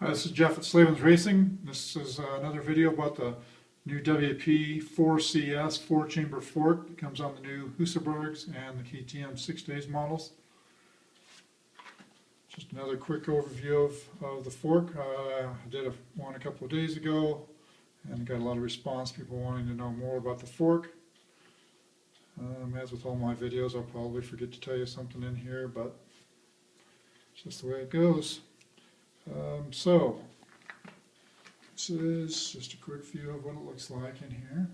Hi, this is Jeff at Slavens Racing. This is another video about the new WP4CS 4-chamber fork that comes on the new Husabergs and the KTM 6 Days models. Just another quick overview of the fork. I did one a couple of days ago and got a lot of response, people wanting to know more about the fork. As with all my videos, I'll probably forget to tell you something in here, but it's just the way it goes. So, this is just a quick view of what it looks like in here.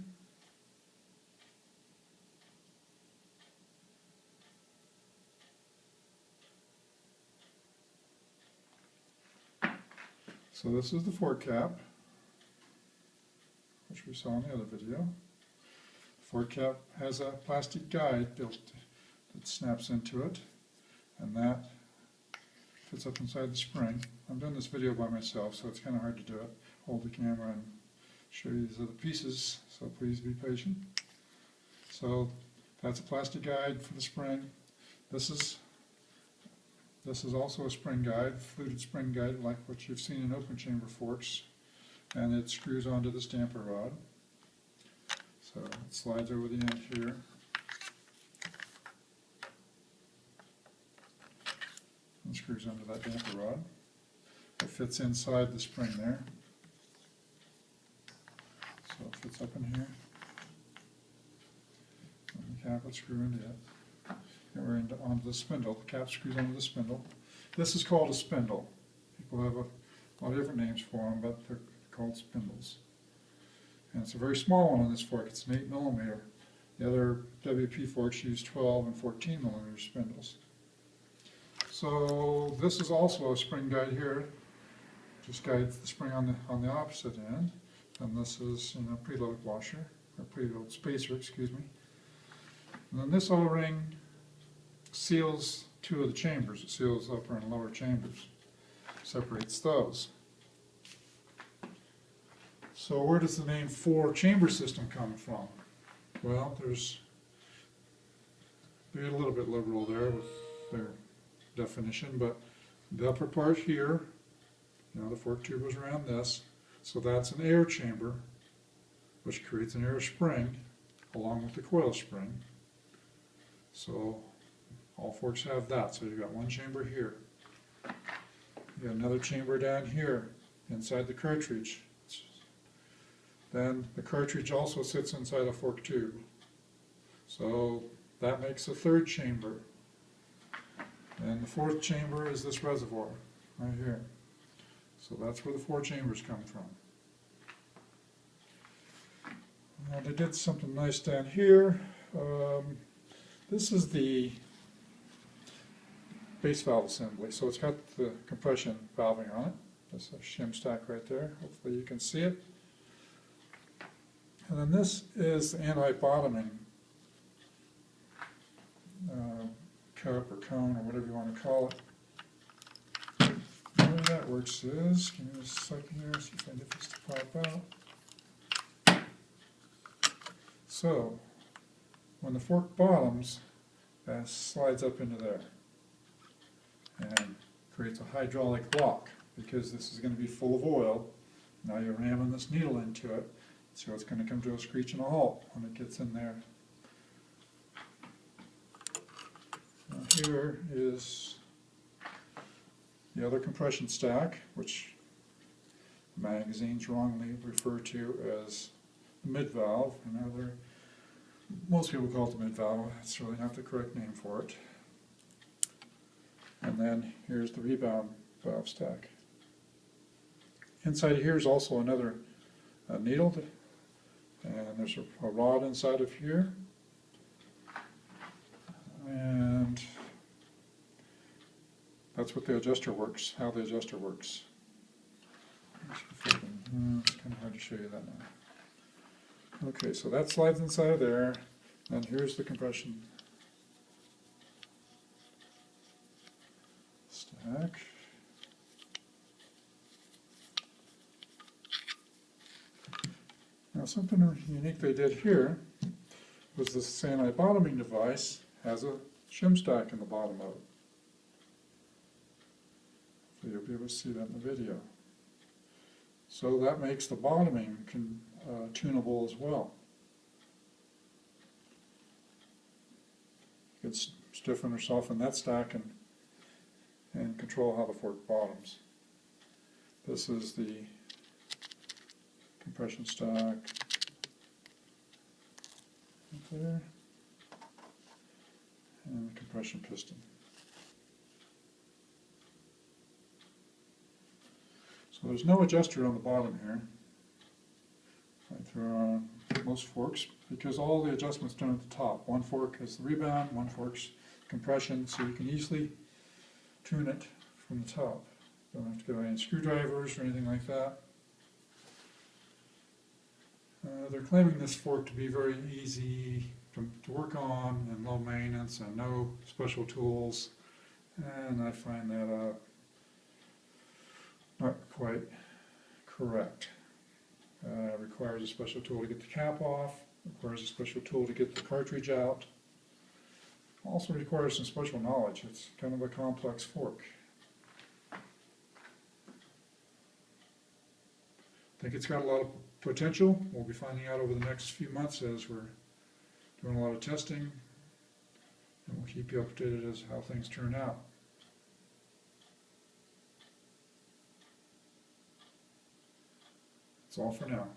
So this is the fork cap, which we saw in the other video. The fork cap has a plastic guide built that snaps into it, and that fits up inside the spring. I'm doing this video by myself, so it's kind of hard to do it. Hold the camera and show you these other pieces, so please be patient. So that's a plastic guide for the spring. This is also a spring guide, fluted spring guide like what you've seen in open chamber forks, and it screws onto this damper rod. So it slides over the end here. And screws onto that damper rod. It fits inside the spring there. So it fits up in here. And the cap would screw into it. And we're onto the spindle. The cap screws onto the spindle. This is called a spindle. People have a lot of different names for them, but they're called spindles. And it's a very small one on this fork. It's an 8mm. The other WP forks use 12 and 14mm spindles. So this is also a spring guide here. Just guides the spring on the opposite end. And this is a preload washer, or preload spacer, excuse me. And then this O-ring seals two of the chambers. It seals upper and lower chambers. Separates those. So where does the name 4-chamber system come from? Well, they're a little bit liberal there with their definition, but the upper part here, the fork tube was around this, so that's an air chamber, which creates an air spring along with the coil spring. So all forks have that. So you've got one chamber here. You got another chamber down here inside the cartridge. Then the cartridge also sits inside a fork tube. So that makes a 3rd chamber. And the 4th chamber is this reservoir right here. So that's where the 4 chambers come from. Now they did something nice down here. This is the base valve assembly. So it's got the compression valving on it. There's a shim stack right there. Hopefully you can see it. And then this is the anti-bottoming cup or cone or whatever you want to call it. The way that works is, give me a second here, see if I can get this to pop out. So, when the fork bottoms, that slides up into there and creates a hydraulic lock, because this is going to be full of oil. Now you're ramming this needle into it, so it's going to come to a screech and a halt when it gets in there. Now here is the other compression stack, which magazines wrongly refer to as the mid-valve. Most people call it the mid-valve. That's really not the correct name for it. And then here's the rebound valve stack. Inside here is also another needle, and there's a rod inside of here. And that's what the adjuster works, how the adjuster works. It's kind of hard to show you that now. Okay, so that slides inside of there, and here's the compression stack. Now something unique they did here was this anti-bottoming device has a shim stack in the bottom of it. So you'll be able to see that in the video. So that makes the bottoming tunable as well. You can stiffen or soften that stack and control how the fork bottoms. This is the compression stack right there, and the compression piston. So there's no adjuster on the bottom here, like there are on most forks, because all the adjustments done at the top. One fork has the rebound, one fork's compression, so you can easily tune it from the top. Don't have to go any screwdrivers or anything like that. They're claiming this fork to be very easy to work on and low maintenance and no special tools, and I find that not quite correct. Requires a special tool to get the cap off, requires a special tool to get the cartridge out, also requires some special knowledge. It's kind of a complex fork. I think it's got a lot of potential. We'll be finding out over the next few months as we're doing a lot of testing, and we'll keep you updated as how things turn out. That's all for now.